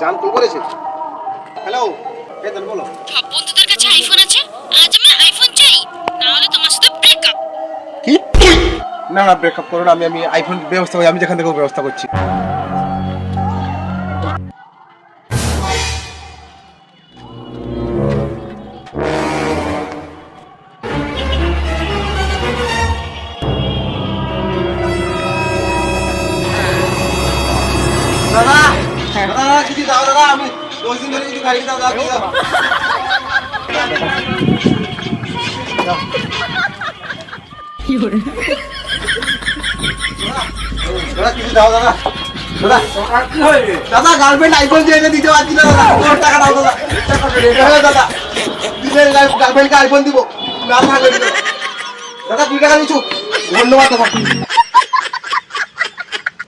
জান কল করেছে। হ্যালো, কে জান বলো। সব বন্ধুদের কাছে আইফোন আছে, আজ আমি আইফোন চাই, না হলে তোমার সাথে ব্রেকআপ। কি? না না, ব্রেকআপ করো না, আমি আইফোন ব্যবস্থা করি, আমি যেখান থেকে ব্যবস্থা করছি। দাদা দাদা কিছু দাও দাদা, আমি 10 দিন ধরে কিছু গাড়ি দাও দাও দাও। দাদা কিছু দাও দাদা। দাদা কি হয় দাদা, গার্লফ্রেন্ড আইফোন দিয়ে দিতে পারছি না দাদা, টাকা দাও দাদা। দাদা দিলে গার্লফ্রেন্ডকে আইফোন দিব, না থাকলে দাদা 2 টাকা দিচ্ছ। ধন্যবাদ দাদা।